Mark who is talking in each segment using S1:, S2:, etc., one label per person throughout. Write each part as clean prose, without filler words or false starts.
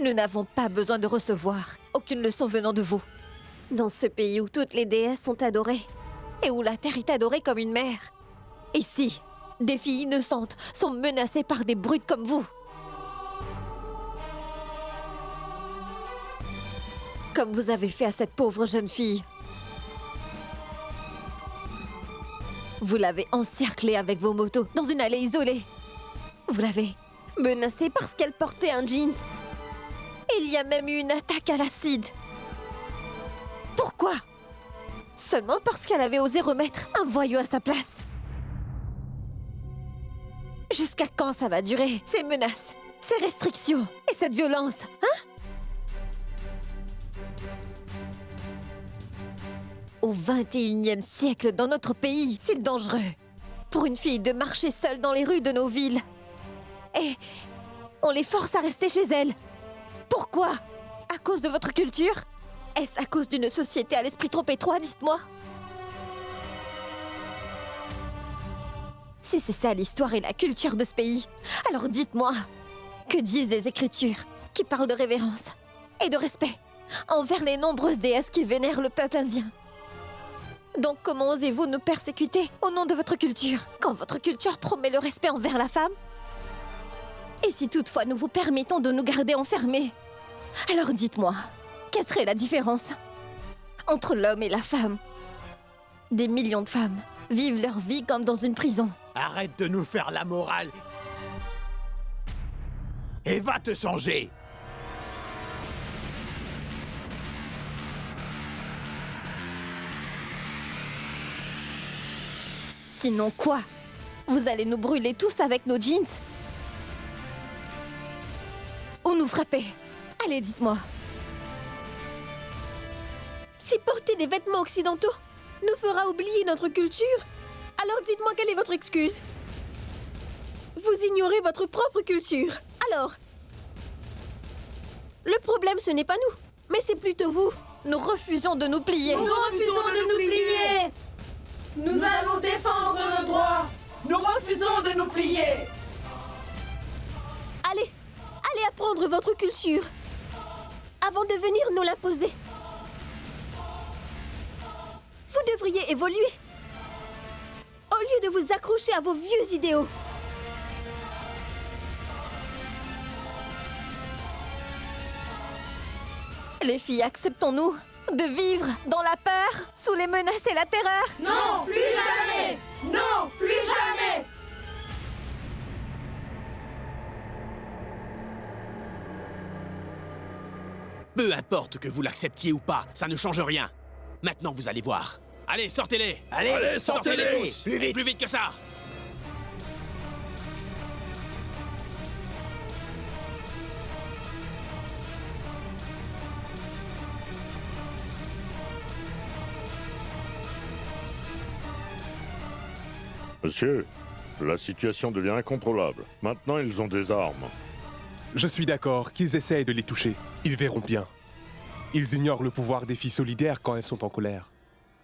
S1: Nous n'avons pas besoin de recevoir aucune leçon venant de vous. Dans ce pays où toutes les déesses sont adorées, et où la terre est adorée comme une mère, ici, des filles innocentes sont menacées par des brutes comme vous. Comme vous avez fait à cette pauvre jeune fille. Vous l'avez encerclée avec vos motos dans une allée isolée. Vous l'avez menacée parce qu'elle portait un jeans. Il y a même eu une attaque à l'acide. Pourquoi? Seulement parce qu'elle avait osé remettre un voyou à sa place. Jusqu'à quand ça va durer, ces menaces, ces restrictions et cette violence, hein? Au XXIe siècle, dans notre pays, c'est dangereux pour une fille de marcher seule dans les rues de nos villes. Et on les force à rester chez elle. Pourquoi? À cause de votre culture? Est-ce à cause d'une société à l'esprit trop étroit, dites-moi? Si c'est ça l'histoire et la culture de ce pays, alors dites-moi, que disent les Écritures qui parlent de révérence et de respect envers les nombreuses déesses qui vénèrent le peuple indien? Donc comment osez-vous nous persécuter au nom de votre culture, quand votre culture promet le respect envers la femme? Et si toutefois nous vous permettons de nous garder enfermés, alors dites-moi, quelle serait la différence entre l'homme et la femme? Des millions de femmes vivent leur vie comme dans une prison.
S2: Arrête de nous faire la morale et va te changer.
S1: Sinon quoi? Vous allez nous brûler tous avec nos jeans? Ou nous frapper? Allez, dites-moi.
S3: Si porter des vêtements occidentaux nous fera oublier notre culture, alors dites-moi quelle est votre excuse? Vous ignorez votre propre culture. Alors, le problème ce n'est pas nous, mais c'est plutôt vous.
S1: Nous refusons de nous plier.
S4: Nous refusons de nous plier. Nous allons défendre nos droits. Nous refusons de nous plier.
S3: Allez apprendre votre culture avant de venir nous l'imposer. Vous devriez évoluer au lieu de vous accrocher à vos vieux idéaux.
S1: Les filles, acceptons-nous de vivre dans la peur, sous les menaces et la terreur?
S4: Non, plus jamais. Non, plus jamais.
S5: Peu importe que vous l'acceptiez ou pas, ça ne change rien. Maintenant, vous allez voir. Allez, sortez-les!
S2: Allez,
S5: sortez-les tous!
S2: Plus vite!
S5: Plus vite que ça!
S6: Monsieur, la situation devient incontrôlable. Maintenant, ils ont des armes.
S7: Je suis d'accord qu'ils essayent de les toucher. Ils verront bien. Ils ignorent le pouvoir des filles solidaires quand elles sont en colère.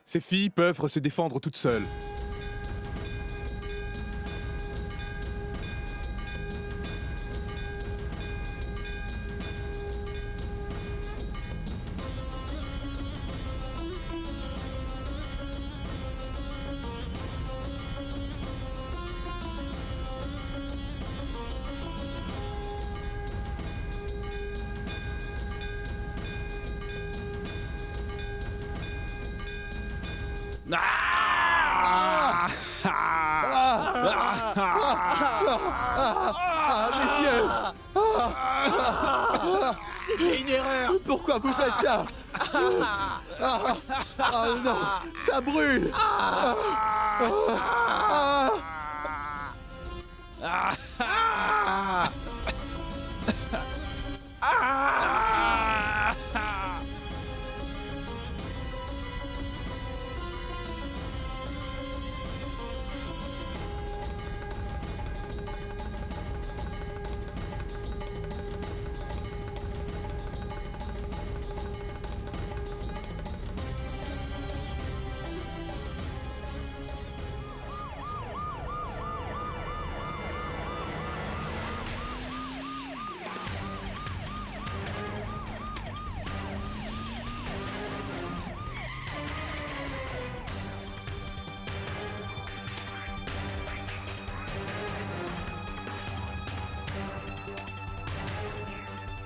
S7: Ces filles peuvent se défendre toutes seules.
S2: C'est une erreur. Pourquoi vous faites ça? Non, ça brûle.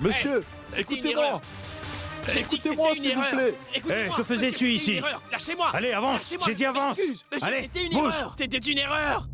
S6: Monsieur,
S5: c'était une
S6: écoutez-moi.
S5: erreur. J'ai dit que
S6: Écoutez-moi,
S5: c'était une
S6: s'il vous
S5: erreur.
S6: plaît.
S5: Écoutez-moi,
S8: Eh, que faisais-tu
S5: monsieur, c'était
S8: ici?
S5: une erreur. Lâchez-moi.
S8: Allez, avance.
S5: Lâchez-moi,
S8: J'ai dit
S5: je
S8: avance.
S5: m'excuse. Monsieur,
S8: Allez,
S5: c'était une
S8: bouge.
S5: erreur. C'était une erreur.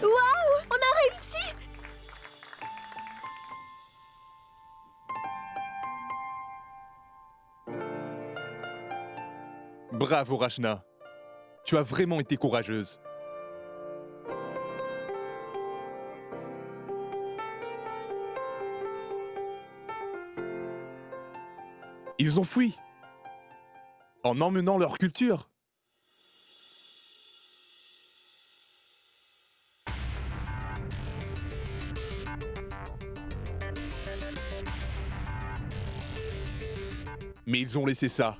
S3: Waouh! On a réussi!
S7: Bravo, Rachna. Tu as vraiment été courageuse. Ils ont fui. En emmenant leur culture. Mais ils ont laissé ça.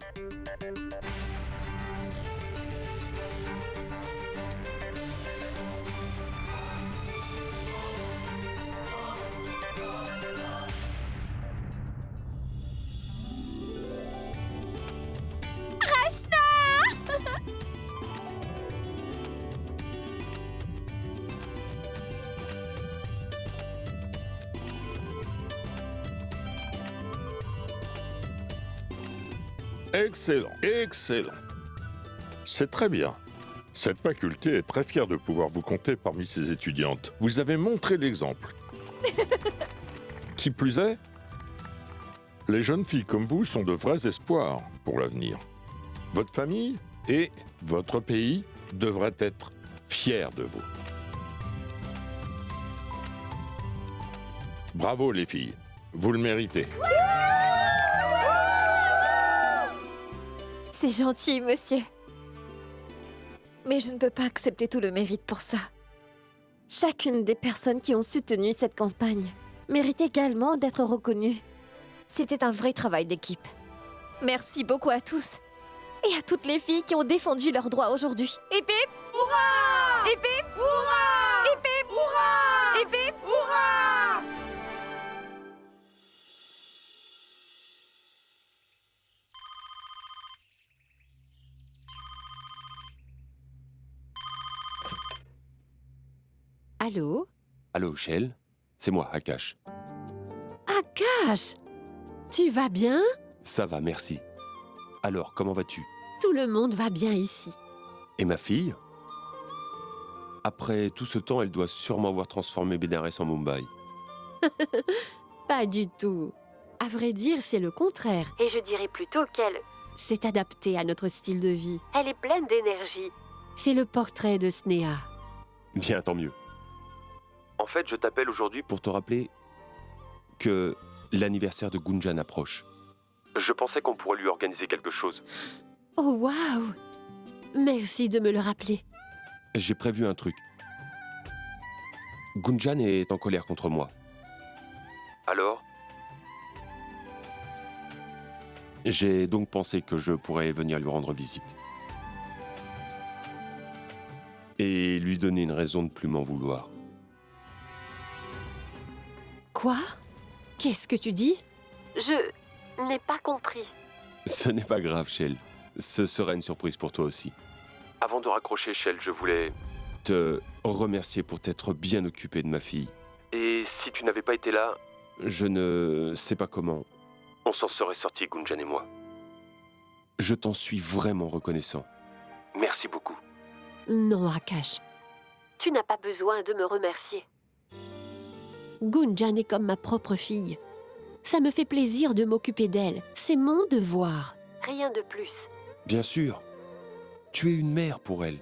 S6: Excellent, excellent. C'est très bien. Cette faculté est très fière de pouvoir vous compter parmi ses étudiantes. Vous avez montré l'exemple. Qui plus est, les jeunes filles comme vous sont de vrais espoirs pour l'avenir. Votre famille et votre pays devraient être fiers de vous. Bravo les filles, vous le méritez.
S1: C'est gentil, monsieur. Mais je ne peux pas accepter tout le mérite pour ça. Chacune des personnes qui ont soutenu cette campagne mérite également d'être reconnue. C'était un vrai travail d'équipe. Merci beaucoup à tous. Et à toutes les filles qui ont défendu leurs droits aujourd'hui. Hip hip! Hurrah! Hip hip! Hurrah! Hip hip! Hurrah! Hip hip! Hurrah! Allô?
S9: Allô, Shell? C'est moi, Akash.
S1: Akash! Tu vas bien?
S9: Ça va, merci. Alors, comment vas-tu?
S1: Tout le monde va bien ici.
S9: Et ma fille? Après tout ce temps, elle doit sûrement avoir transformé Bénarès en Mumbai.
S1: Pas du tout. À vrai dire, c'est le contraire. Et je dirais plutôt qu'elle s'est adaptée à notre style de vie. Elle est pleine d'énergie. C'est le portrait de Sneha.
S9: Bien, tant mieux. En fait, je t'appelle aujourd'hui pour te rappeler que l'anniversaire de Gunjan approche. Je pensais qu'on pourrait lui organiser quelque chose.
S1: Oh, waouh! Merci de me le rappeler.
S9: J'ai prévu un truc. Gunjan est en colère contre moi. Alors? J'ai donc pensé que je pourrais venir lui rendre visite. Et lui donner une raison de plus m'en vouloir.
S1: Quoi? Qu'est-ce que tu dis? Je n'ai pas compris.
S9: Ce n'est pas grave, Shell. Ce sera une surprise pour toi aussi. Avant de raccrocher, Shell, je voulais te remercier pour t'être bien occupé de ma fille. Et si tu n'avais pas été là, Je ne sais pas comment on s'en serait sortis, Gunjan et moi. Je t'en suis vraiment reconnaissant. Merci beaucoup.
S8: Non, Akash. Tu n'as pas besoin de me remercier. Gunjan est comme ma propre fille. Ça me fait plaisir de m'occuper d'elle. C'est mon devoir. Rien de plus.
S9: Bien sûr. Tu es une mère pour elle.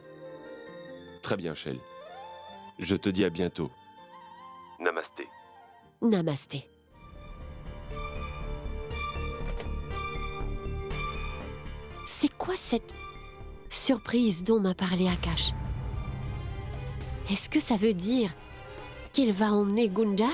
S9: Très bien, Shell. Je te dis à bientôt. Namasté.
S8: Namasté. C'est quoi cette surprise dont m'a parlé Akash? Est-ce que ça veut dire qu'il va emmener Gunjan?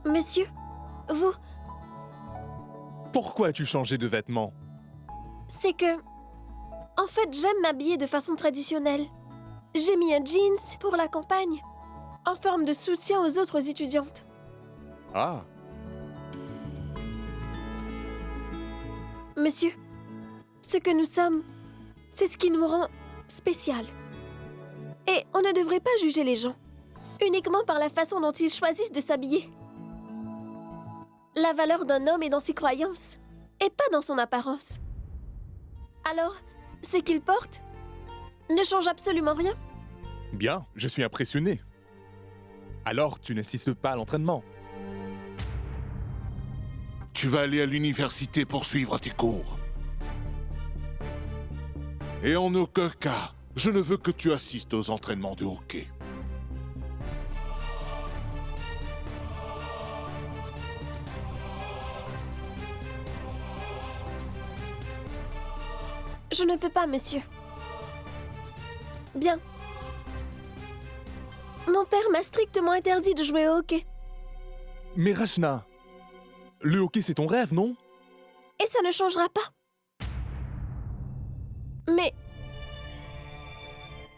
S3: Monsieur, vous...
S7: Pourquoi as-tu changé de vêtements?
S3: C'est que... En fait, j'aime m'habiller de façon traditionnelle. J'ai mis un jeans pour la campagne, en forme de soutien aux autres étudiantes.
S7: Ah,
S3: Monsieur, ce que nous sommes, c'est ce qui nous rend spécial. Et on ne devrait pas juger les gens, uniquement par la façon dont ils choisissent de s'habiller. La valeur d'un homme est dans ses croyances, et pas dans son apparence. Alors, ce qu'il porte ne change absolument rien.
S7: bien, je suis impressionné. Alors, tu n'assistes pas à l'entraînement?
S10: Tu vas aller à l'université pour suivre tes cours. Et en aucun cas, je ne veux que tu assistes aux entraînements de hockey.
S3: Je ne peux pas, monsieur. Bien. Mon père m'a strictement interdit de jouer au hockey.
S7: Mais Rachna, le hockey c'est ton rêve, non?
S3: Et ça ne changera pas. Mais...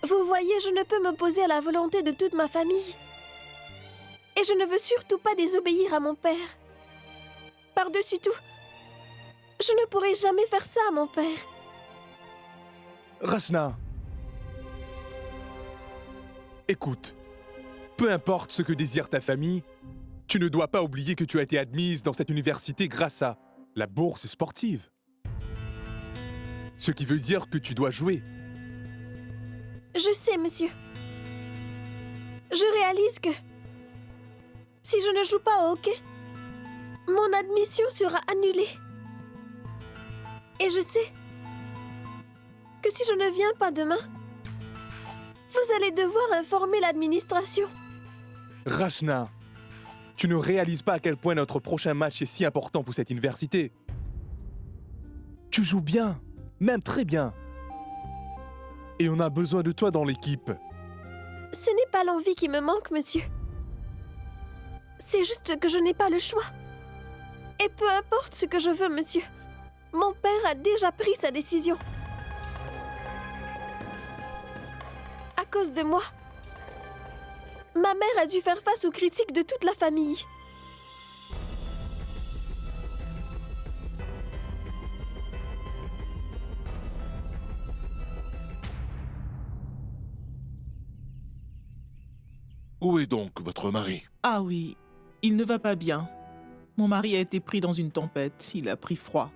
S3: Vous voyez, je ne peux m'opposer à la volonté de toute ma famille. Et je ne veux surtout pas désobéir à mon père. Par-dessus tout, je ne pourrai jamais faire ça à mon père.
S7: Rachna, écoute, peu importe ce que désire ta famille, tu ne dois pas oublier que tu as été admise dans cette université grâce à la bourse sportive. Ce qui veut dire que tu dois jouer.
S3: Je sais, monsieur. Je réalise que si je ne joue pas au hockey, mon admission sera annulée. Et je sais que si je ne viens pas demain, vous allez devoir informer l'administration.
S7: Rachna, tu ne réalises pas à quel point notre prochain match est si important pour cette université. Tu joues bien, même très bien. Et on a besoin de toi dans l'équipe.
S3: Ce n'est pas l'envie qui me manque, monsieur. C'est juste que je n'ai pas le choix. Et peu importe ce que je veux, monsieur, mon père a déjà pris sa décision. À cause de moi, ma mère a dû faire face aux critiques de toute la famille.
S10: Où est donc votre mari?
S11: Ah oui, il ne va pas bien. Mon mari a été pris dans une tempête, il a pris froid.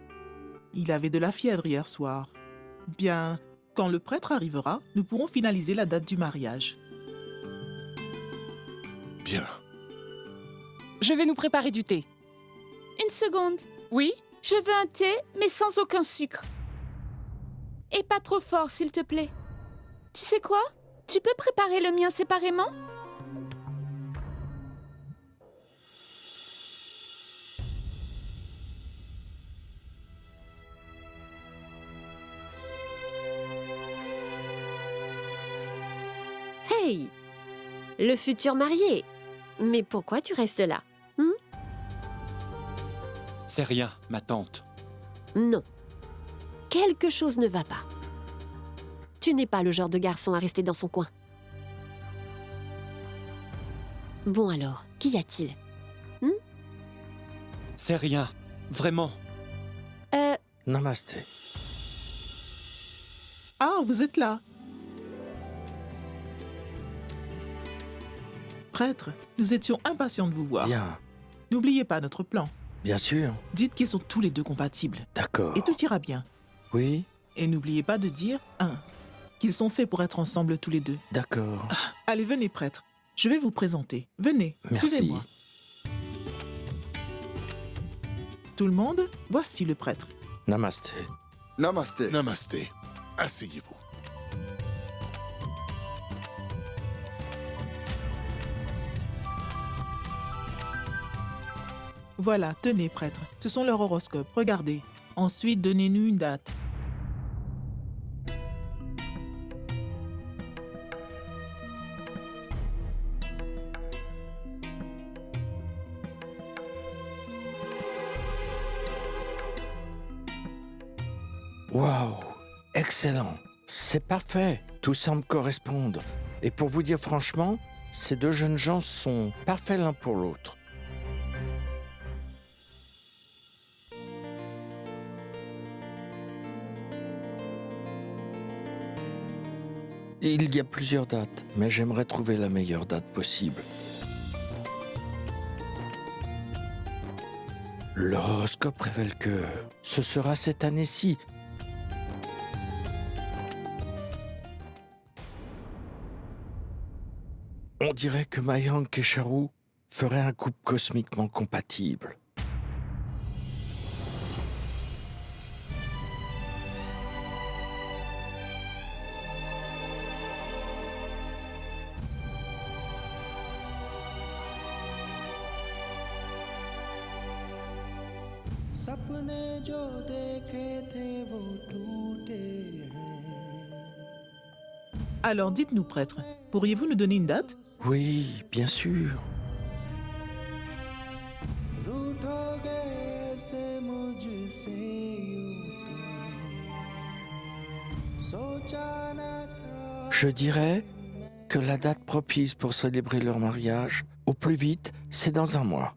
S11: Il avait de la fièvre hier soir. Bien, quand le prêtre arrivera, nous pourrons finaliser la date du mariage.
S10: Bien.
S12: Je vais nous préparer du thé.
S4: Une seconde.
S12: Oui?
S4: Je veux un thé, mais sans aucun sucre. Et pas trop fort, s'il te plaît. Tu sais quoi? Tu peux préparer le mien séparément?
S8: Hey! Le futur marié. Mais pourquoi tu restes là?
S13: C'est rien, ma tante.
S8: Non. Quelque chose ne va pas. Tu n'es pas le genre de garçon à rester dans son coin. Bon alors, qu'y a-t-il?
S13: C'est rien, vraiment.
S14: Namasté.
S11: Ah, vous êtes là. Prêtre, nous étions impatients de vous voir.
S14: Bien,
S11: N'oubliez pas notre plan.
S14: bien sûr.
S11: Dites qu'ils sont tous les deux compatibles.
S14: D'accord.
S11: Et tout ira bien.
S14: Oui,
S11: Et n'oubliez pas de dire, qu'ils sont faits pour être ensemble tous les deux.
S14: d'accord.
S11: Allez, venez, prêtre. Je vais vous présenter. Venez,
S14: Merci.
S11: suivez-moi. Tout le monde, voici le prêtre.
S14: Namasté.
S10: Namasté. Namasté. Asseyez-vous.
S11: Voilà, tenez, prêtre. Ce sont leurs horoscopes. Regardez. Ensuite, donnez-nous une date.
S14: Waouh, excellent. C'est parfait. Tout semble correspondre. Et pour vous dire franchement, ces deux jeunes gens sont parfaits l'un pour l'autre. Il y a plusieurs dates, mais j'aimerais trouver la meilleure date possible. L'horoscope révèle que ce sera cette année-ci. On dirait que Mayank et Charu feraient un couple cosmiquement compatible.
S11: Alors, dites-nous, prêtre, pourriez-vous nous donner une date?
S14: Oui, bien sûr. Je dirais que la date propice pour célébrer leur mariage, au plus vite, c'est dans un mois.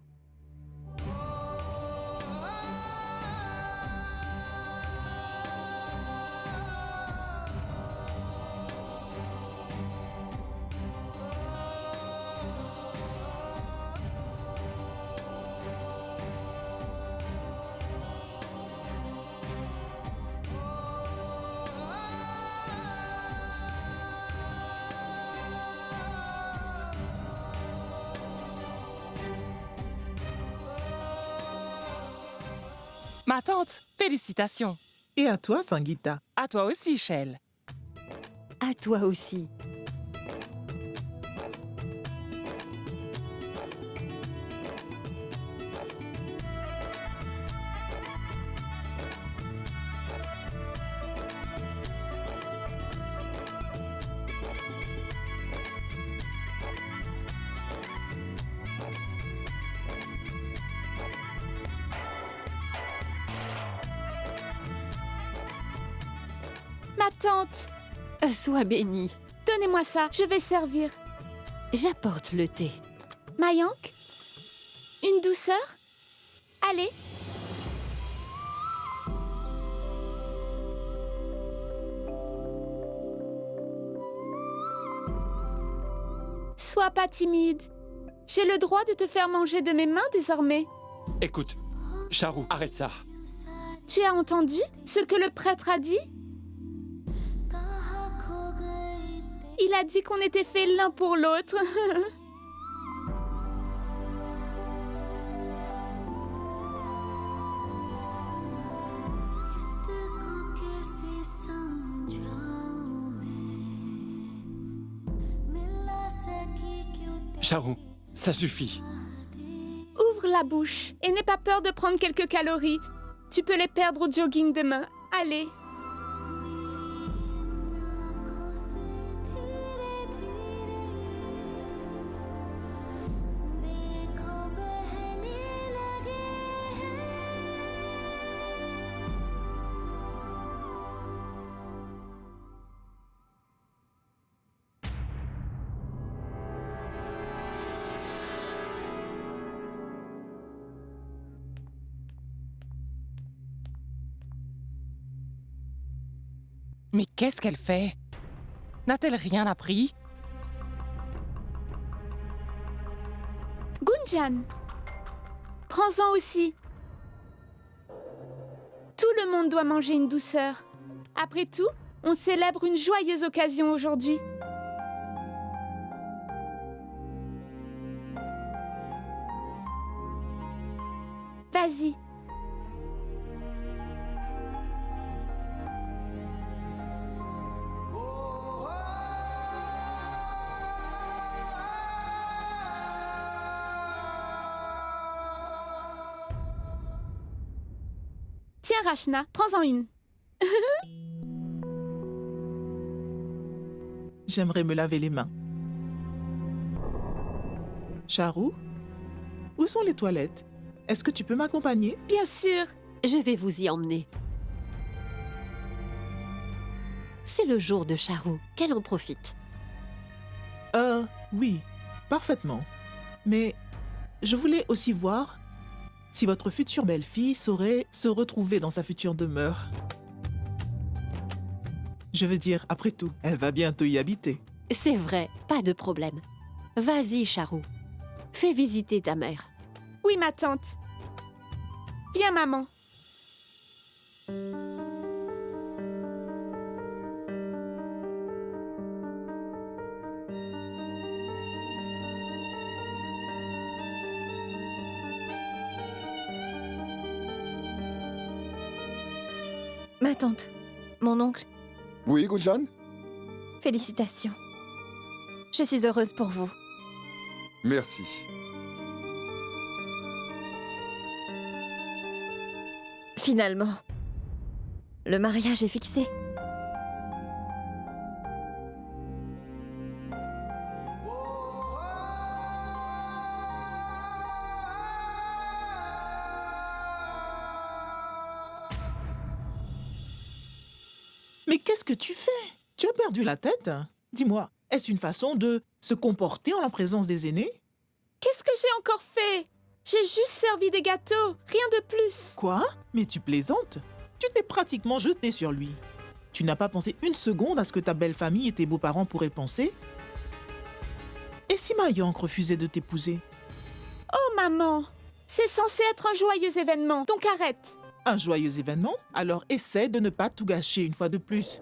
S12: Ma tante, félicitations.
S11: Et à toi, Sangeeta.
S12: À toi aussi, Shell.
S8: À toi aussi.
S4: Ma tante,
S8: Sois bénie.
S4: donnez-moi ça, je vais servir.
S8: J'apporte le thé.
S4: Mayank, une douceur? Allez. Sois pas timide. J'ai le droit de te faire manger de mes mains désormais.
S13: Écoute, Charu, arrête ça.
S4: Tu as entendu ce que le prêtre a dit? Il a dit qu'on était faits l'un pour l'autre.
S13: Sharu, ça suffit.
S4: Ouvre la bouche et n'aie pas peur de prendre quelques calories. Tu peux les perdre au jogging demain. Allez.
S12: Mais qu'est-ce qu'elle fait? N'a-t-elle rien appris?
S4: Gunjan, prends-en aussi. Tout le monde doit manger une douceur. Après tout, on célèbre une joyeuse occasion aujourd'hui. Vas-y. Tiens, Rachna, prends-en une.
S11: J'aimerais me laver les mains. Sharu, où sont les toilettes? Est-ce que tu peux m'accompagner?
S4: Bien sûr.
S8: Je vais vous y emmener. C'est le jour de Sharu, qu'elle en profite.
S11: Oui, parfaitement. Mais je voulais aussi voir si votre future belle-fille saurait se retrouver dans sa future demeure. Je veux dire, après tout, elle va bientôt y habiter.
S8: C'est vrai, pas de problème. Vas-y, Sharu. Fais visiter ta mère.
S4: Oui, ma tante. Viens, maman.
S1: Ma tante, mon oncle,
S15: Oui, Gunjan?
S1: félicitations. Je suis heureuse pour vous.
S15: Merci.
S1: Finalement, le mariage est fixé.
S11: Mais qu'est-ce que tu fais? Tu as perdu la tête? Dis-moi, est-ce une façon de se comporter en la présence des aînés?
S4: Qu'est-ce que j'ai encore fait? J'ai juste servi des gâteaux, rien de plus.
S11: Quoi? Mais tu plaisantes? Tu t'es pratiquement jeté sur lui. Tu n'as pas pensé une seconde à ce que ta belle famille et tes beaux-parents pourraient penser? Et si Mayank refusait de t'épouser?
S4: Oh maman, c'est censé être un joyeux événement, donc arrête.
S11: Un joyeux événement? Alors essaie de ne pas tout gâcher une fois de plus.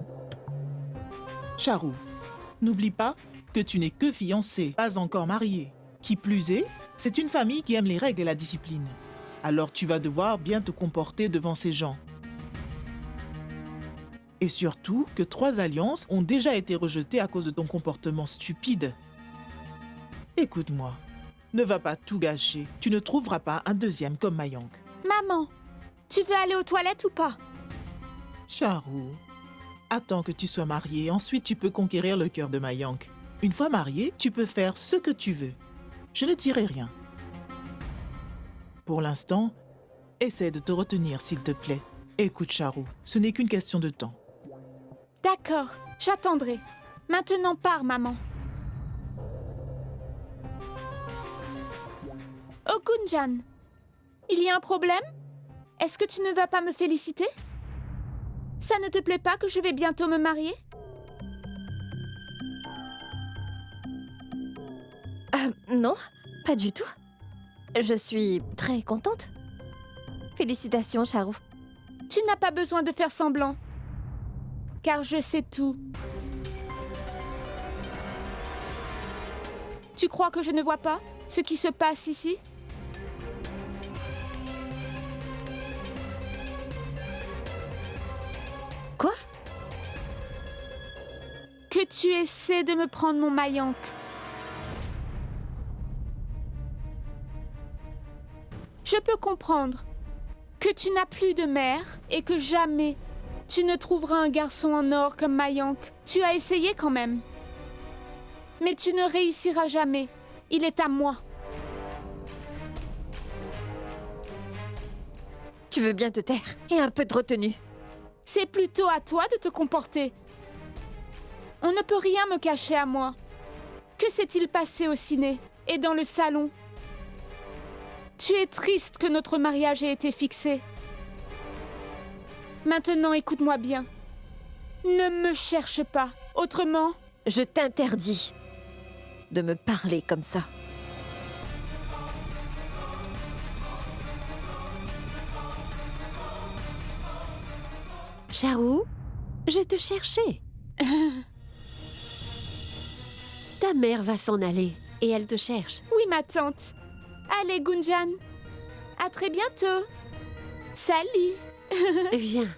S11: Sharu, n'oublie pas que tu n'es que fiancée, pas encore mariée. Qui plus est, c'est une famille qui aime les règles et la discipline. Alors tu vas devoir bien te comporter devant ces gens. Et surtout que 3 alliances ont déjà été rejetées à cause de ton comportement stupide. Écoute-moi, ne va pas tout gâcher. Tu ne trouveras pas un deuxième comme Mayank.
S4: Maman, tu veux aller aux toilettes ou pas?
S11: Sharu, attends que tu sois mariée, ensuite tu peux conquérir le cœur de Mayank. Une fois mariée, tu peux faire ce que tu veux. Je ne dirai rien. Pour l'instant, essaie de te retenir s'il te plaît. Écoute Sharu, ce n'est qu'une question de temps.
S4: D'accord, j'attendrai. Maintenant pars, maman. Oh Gunjan, il y a un problème? Est-ce que tu ne vas pas me féliciter? Ça ne te plaît pas que je vais bientôt me marier?
S1: Non, pas du tout. Je suis très contente. Félicitations, Sharu.
S4: Tu n'as pas besoin de faire semblant. Car je sais tout. Tu crois que je ne vois pas ce qui se passe ici?
S1: Quoi?
S4: Que tu essaies de me prendre mon Mayank. peux comprendre que tu n'as plus de mère et que jamais tu ne trouveras un garçon en or comme Mayank. Tu as essayé quand même. Mais tu ne réussiras jamais. Il est à moi.
S1: Tu veux bien te taire et un peu de retenue.
S4: C'est plutôt à toi de te comporter. On ne peut rien me cacher à moi. Que s'est-il passé au ciné et dans le salon? Tu es triste que notre mariage ait été fixé. Maintenant, écoute-moi bien. Ne me cherche pas. Autrement...
S1: Je t'interdis de me parler comme ça.
S8: Charou, je te cherchais. Ta mère va s'en aller et elle te cherche.
S4: Oui, ma tante. Allez, Gunjan. À très bientôt. Salut.
S8: Viens.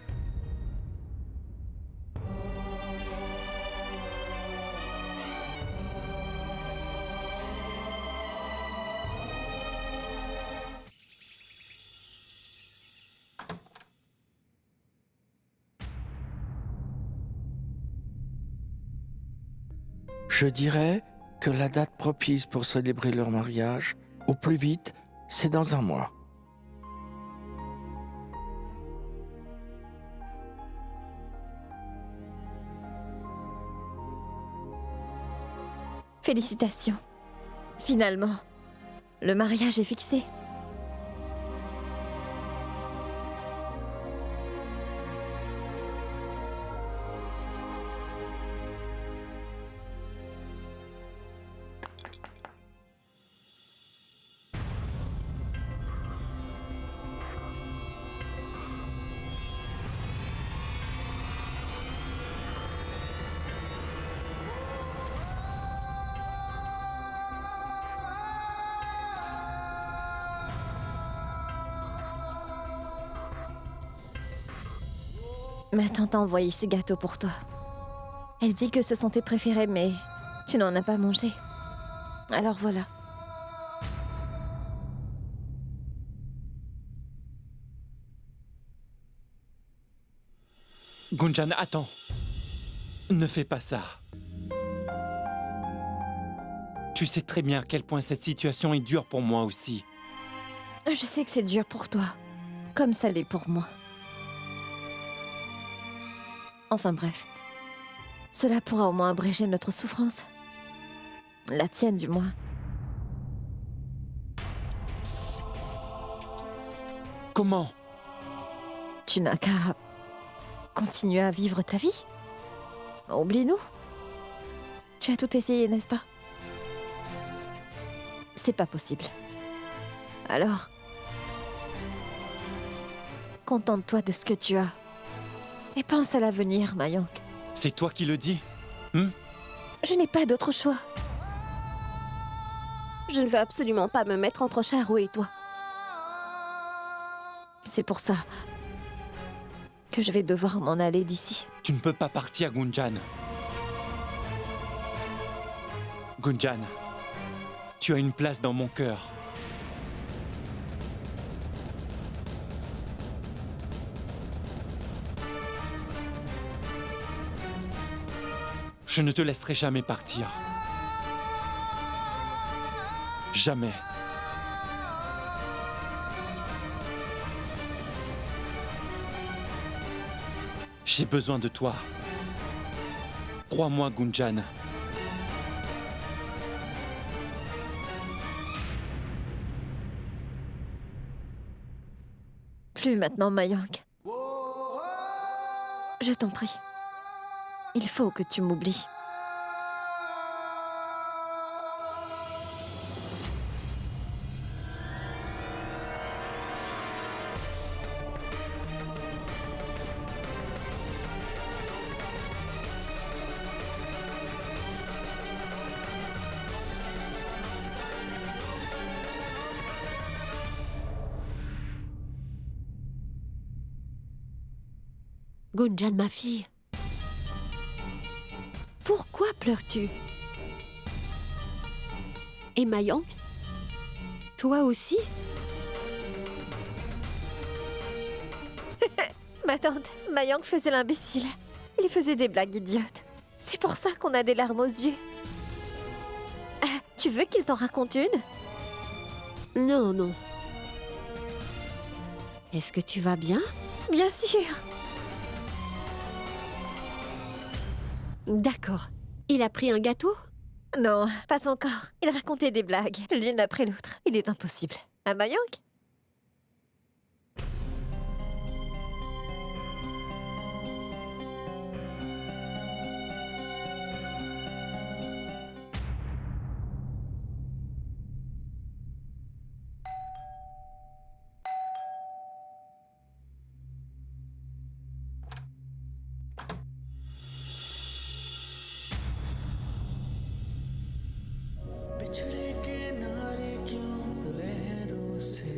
S14: Je dirais que la date propice pour célébrer leur mariage, au plus vite, c'est dans un mois.
S1: Félicitations. Finalement, le mariage est fixé. Ma tante a envoyé ces gâteaux pour toi. Elle dit que ce sont tes préférés, mais tu n'en as pas mangé. Alors voilà.
S13: Gunjan, attends. Ne fais pas ça. Tu sais très bien à quel point cette situation est dure pour moi aussi.
S1: Je sais que c'est dur pour toi, comme ça l'est pour moi. Enfin bref, cela pourra au moins abréger notre souffrance. La tienne du moins.
S13: Comment?
S1: Tu n'as qu'à continuer à vivre ta vie. Oublie-nous. Tu as tout essayé, n'est-ce pas? C'est pas possible. Alors, contente-toi de ce que tu as. Et pense à l'avenir, Mayank.
S13: C'est toi qui le dis?
S1: Je n'ai pas d'autre choix.
S3: Je ne veux absolument pas me mettre entre Charou et toi.
S1: C'est pour ça que je vais devoir m'en aller d'ici.
S13: Tu ne peux pas partir, Gunjan. Gunjan, tu as une place dans mon cœur. Je ne te laisserai jamais partir. Jamais. J'ai besoin de toi. Crois-moi, Gunjan.
S1: Plus maintenant, Mayank. Je t'en prie. Il faut que tu m'oublies.
S8: Gunjan, ma fille. Pourquoi pleures-tu? Et Mayank? Toi aussi?
S1: Ma tante, Mayang faisait l'imbécile. Il faisait des blagues idiotes. C'est pour ça qu'on a des larmes aux yeux. Tu veux qu'il t'en raconte une?
S8: Non, non. Est-ce que tu vas bien?
S1: Bien sûr.
S8: D'accord. Il a pris un gâteau?
S1: Non, pas encore. Il racontait des blagues, l'une après l'autre. Il est impossible. À Mayang?
S16: पिछड़े किनारे क्यों लहरों से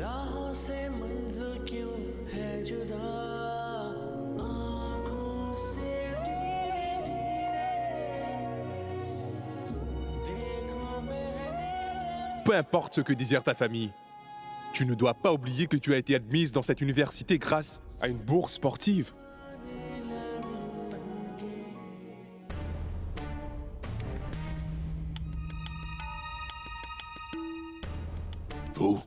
S16: राहों से मंजिल क्यों है जुदा आँखों से धीरे धीरे देखो मैंने
S7: Peu importe ce que désire ta famille, tu ne dois pas oublier que tu as été admise dans cette université grâce à une bourse sportive.
S10: Vous,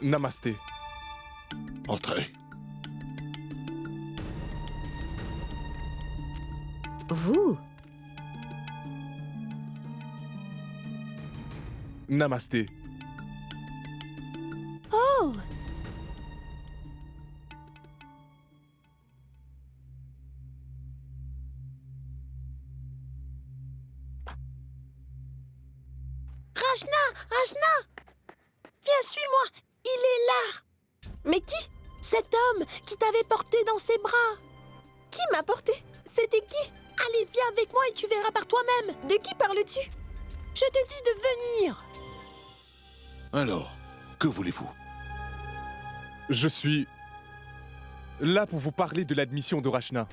S7: Namasté.
S10: entrez.
S8: Vous?
S7: Namasté.
S3: Oh!
S17: Rachna! Viens, suis-moi! Il est là!
S3: Mais qui?
S17: Cet homme qui t'avait porté dans ses bras!
S3: Qui m'a porté? C'était qui?
S17: Allez, viens avec moi et tu verras par toi-même!
S3: De qui parles-tu?
S17: Je te dis de venir!
S10: Alors, que voulez-vous?
S7: Je suis là pour vous parler de l'admission de Rachna.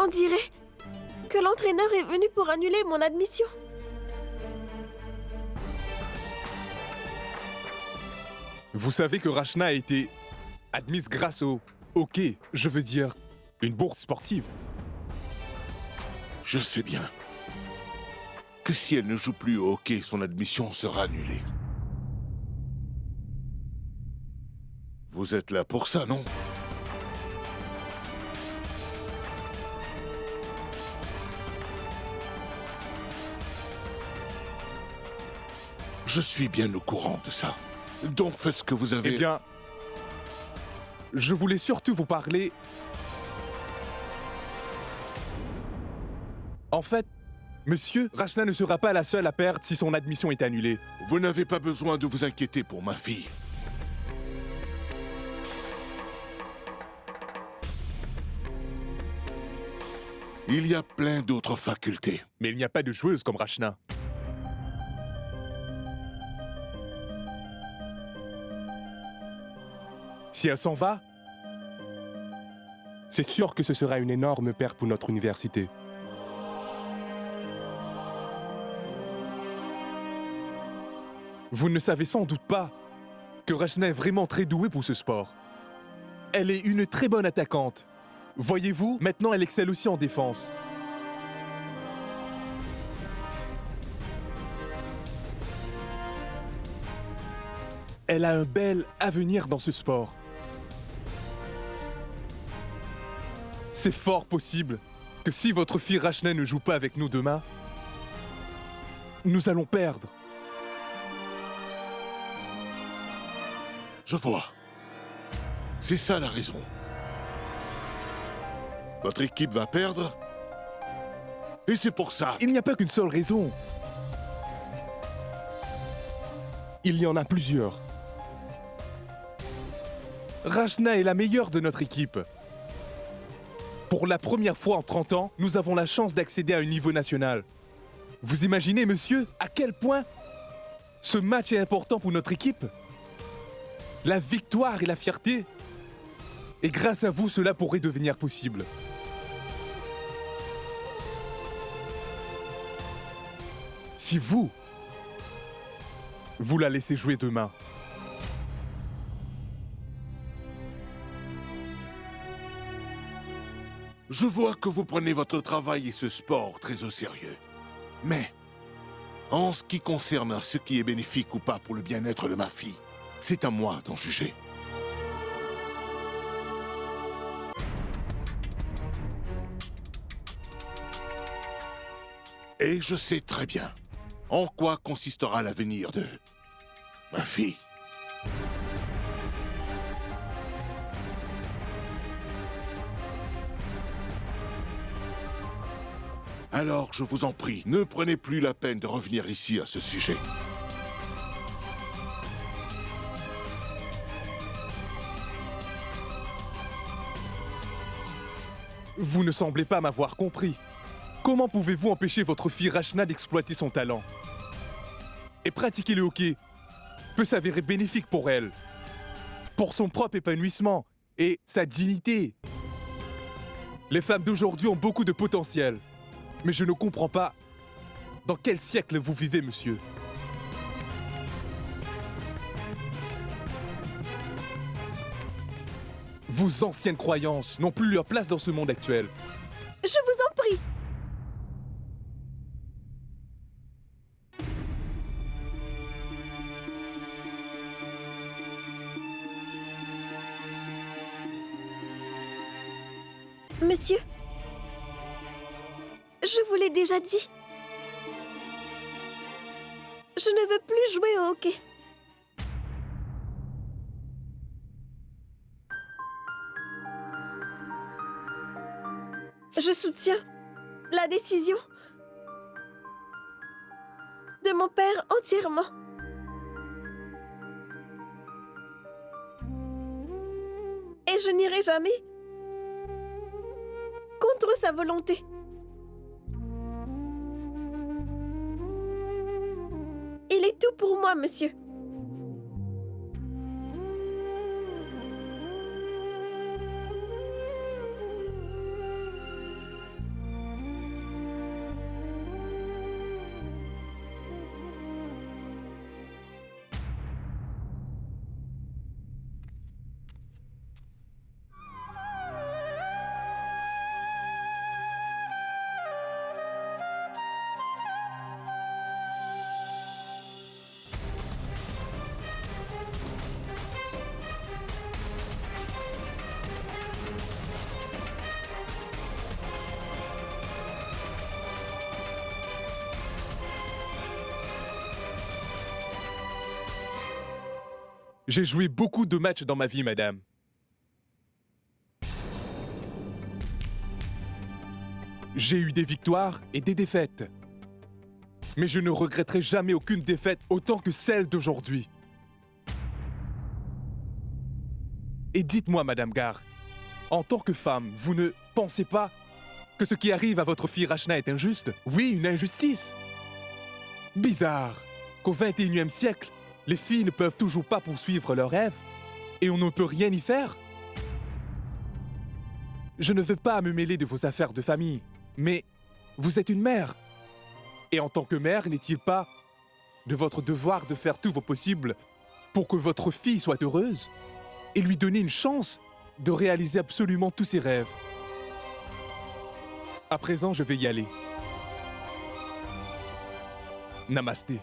S3: On dirait que l'entraîneur est venu pour annuler mon admission.
S7: Vous savez que Rachna a été admise grâce au hockey, je veux dire, une bourse sportive.
S10: Je sais bien que si elle ne joue plus au hockey, son admission sera annulée. Vous êtes là pour ça, non? Je suis bien au courant de ça. Donc faites ce que vous avez...
S7: Eh bien, je voulais surtout vous parler... En fait, monsieur, Rachna ne sera pas la seule à perdre si son admission est annulée.
S10: Vous n'avez pas besoin de vous inquiéter pour ma fille. Il y a plein d'autres facultés.
S7: Mais il n'y a pas de joueuse comme Rachna. Si elle s'en va, c'est sûr que ce sera une énorme perte pour notre université. Vous ne savez sans doute pas que Rachna est vraiment très douée pour ce sport. Elle est une très bonne attaquante. Voyez-vous, maintenant elle excelle aussi en défense. Elle a un bel avenir dans ce sport. C'est fort possible que si votre fille Rachna ne joue pas avec nous demain, nous allons perdre.
S10: Je vois. C'est ça la raison. Votre équipe va perdre. Et c'est pour ça.
S7: Il n'y a pas qu'une seule raison. Il y en a plusieurs. Rachna est la meilleure de notre équipe. Pour la première fois en 30 ans, nous avons la chance d'accéder à un niveau national. Vous imaginez, monsieur, à quel point Ce match est important pour notre équipe. La victoire et la fierté. Et grâce à vous, cela pourrait devenir possible. Si vous la laissez jouer demain,
S10: Je vois que vous prenez votre travail et ce sport très au sérieux. Mais, en ce qui concerne ce qui est bénéfique ou pas pour le bien-être de ma fille, c'est à moi d'en juger. Et je sais très bien en quoi consistera l'avenir de ma fille. Alors, je vous en prie, ne prenez plus la peine de revenir ici à ce sujet.
S7: vous ne semblez pas m'avoir compris. Comment pouvez-vous empêcher votre fille Rachna d'exploiter son talent? Et pratiquer le hockey peut s'avérer bénéfique pour elle, pour son propre épanouissement et sa dignité. Les femmes d'aujourd'hui ont beaucoup de potentiel, mais je ne comprends pas dans quel siècle vous vivez, monsieur. Vos anciennes croyances n'ont plus leur place dans ce monde actuel.
S3: Je vous en prie. Monsieur, je vous l'ai déjà dit. Je ne veux plus jouer au hockey. Je soutiens la décision de mon père entièrement. Et je n'irai jamais contre sa volonté. Il est tout pour moi, monsieur.
S7: J'ai joué beaucoup de matchs dans ma vie, madame. J'ai eu des victoires et des défaites. Mais je ne regretterai jamais aucune défaite autant que celle d'aujourd'hui. Et dites-moi, madame Gar, en tant que femme, vous ne pensez pas que ce qui arrive à votre fille Rachna est injuste? Oui, une injustice. Bizarre qu'au XXIe siècle, les filles ne peuvent toujours pas poursuivre leurs rêves et on ne peut rien y faire. Je ne veux pas me mêler de vos affaires de famille, mais vous êtes une mère. Et en tant que mère, n'est-il pas de votre devoir de faire tout vos possibles pour que votre fille soit heureuse et lui donner une chance de réaliser absolument tous ses rêves? À présent, je vais y aller. Namasté.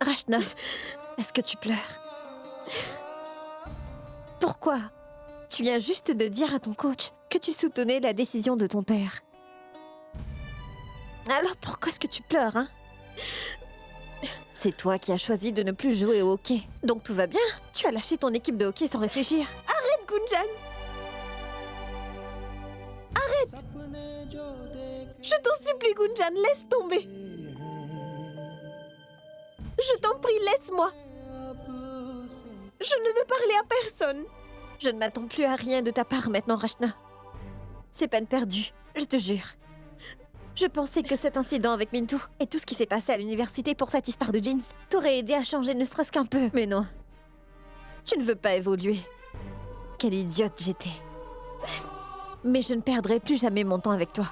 S1: Rachna, est-ce que tu pleures? Pourquoi? Tu viens juste de dire à ton coach que tu soutenais la décision de ton père. Alors pourquoi est-ce que tu pleures, hein? C'est toi qui as choisi de ne plus jouer au hockey. Donc tout va bien. Tu as lâché ton équipe de hockey sans réfléchir.
S3: Arrête, Gunjan! Arrête! Je t'en supplie, Gunjan, laisse tomber. Je t'en prie, laisse-moi. Je ne veux parler à personne.
S1: Je ne m'attends plus à rien de ta part maintenant, Rachna. C'est peine perdue, je te jure. Je pensais que cet incident avec Mintu et tout ce qui s'est passé à l'université pour cette histoire de jeans t'aurait aidé à changer ne serait-ce qu'un peu. Mais non. Tu ne veux pas évoluer. Quelle idiote j'étais. Mais je ne perdrai plus jamais mon temps avec toi.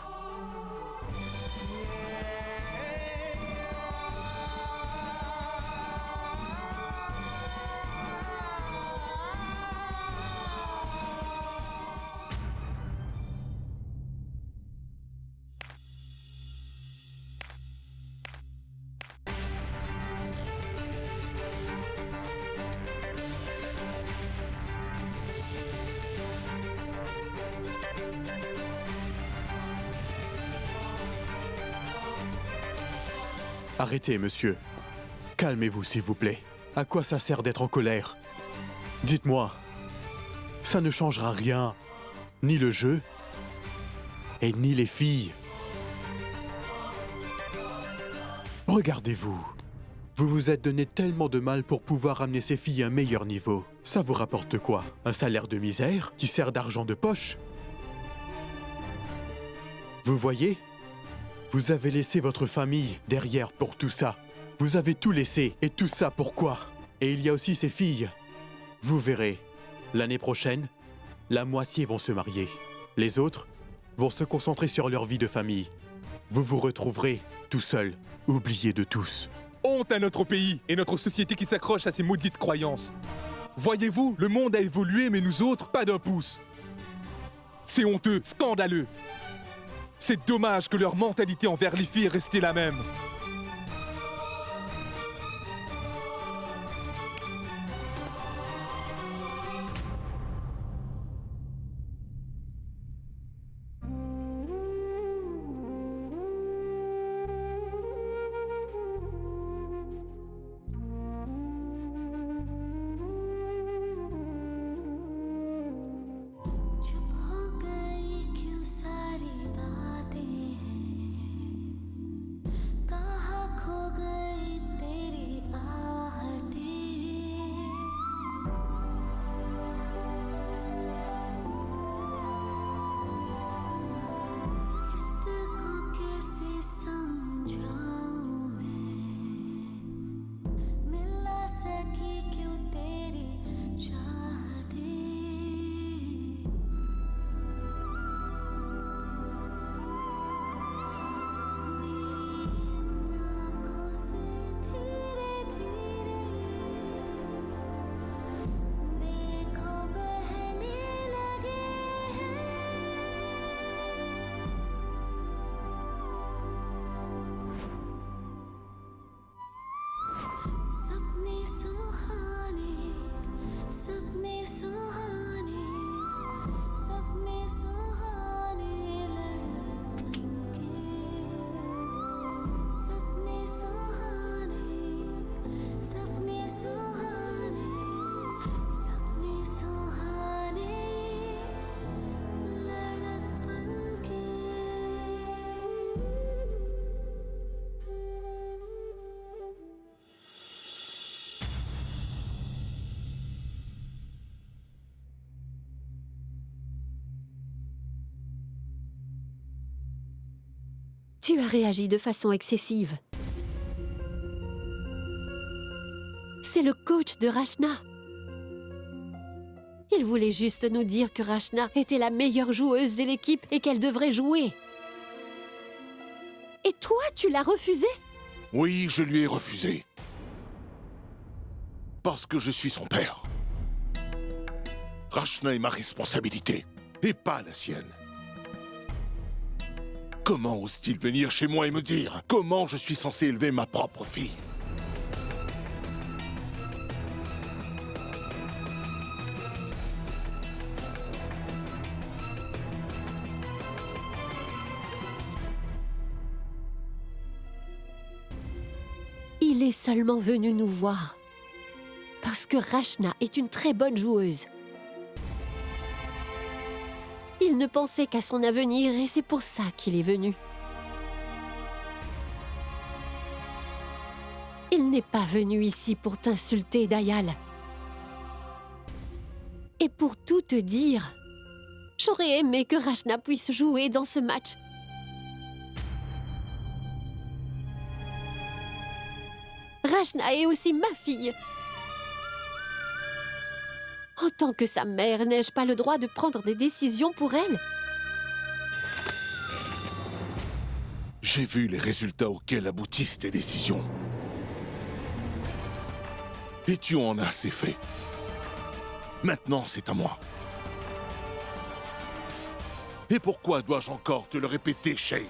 S2: Arrêtez, monsieur. Calmez-vous, s'il vous plaît. À quoi ça sert d'être en colère? Dites-moi. Ça ne changera rien. Ni le jeu, et ni les filles. Regardez-vous. Vous vous êtes donné tellement de mal pour pouvoir amener ces filles à un meilleur niveau. Ça vous rapporte quoi? Un salaire de misère qui sert d'argent de poche? Vous voyez? Vous avez laissé votre famille derrière pour tout ça. Vous avez tout laissé. Et tout ça pourquoi? Et il y a aussi ces filles. Vous verrez. L'année prochaine, la moitié vont se marier. Les autres vont se concentrer sur leur vie de famille. Vous vous retrouverez tout seul, oublié de tous.
S7: Honte à notre pays et notre société qui s'accroche à ces maudites croyances. Voyez-vous, le monde a évolué, mais nous autres, pas d'un pouce. C'est honteux, scandaleux. C'est dommage que leur mentalité envers les filles est restée la même.
S8: Tu as réagi de façon excessive. C'est le coach de Rachna. Il voulait juste nous dire que Rachna était la meilleure joueuse de l'équipe et qu'elle devrait jouer. Et toi, tu l'as refusé?
S10: Oui, je lui ai refusé. Parce que je suis son père. Rachna est ma responsabilité, et pas la sienne. Comment ose-t-il venir chez moi et me dire comment je suis censé élever ma propre fille?
S8: Il est seulement venu nous voir. Parce que Rachna est une très bonne joueuse. Il ne pensait qu'à son avenir et c'est pour ça qu'il est venu. Il n'est pas venu ici pour t'insulter, Dayal. Et pour tout te dire, j'aurais aimé que Rachna puisse jouer dans ce match. Rachna est aussi ma fille. En tant que sa mère, n'ai-je pas le droit de prendre des décisions pour elle?
S10: J'ai vu les résultats auxquels aboutissent tes décisions. Et tu en as assez fait. Maintenant, c'est à moi. Et pourquoi dois-je encore te le répéter, Shay?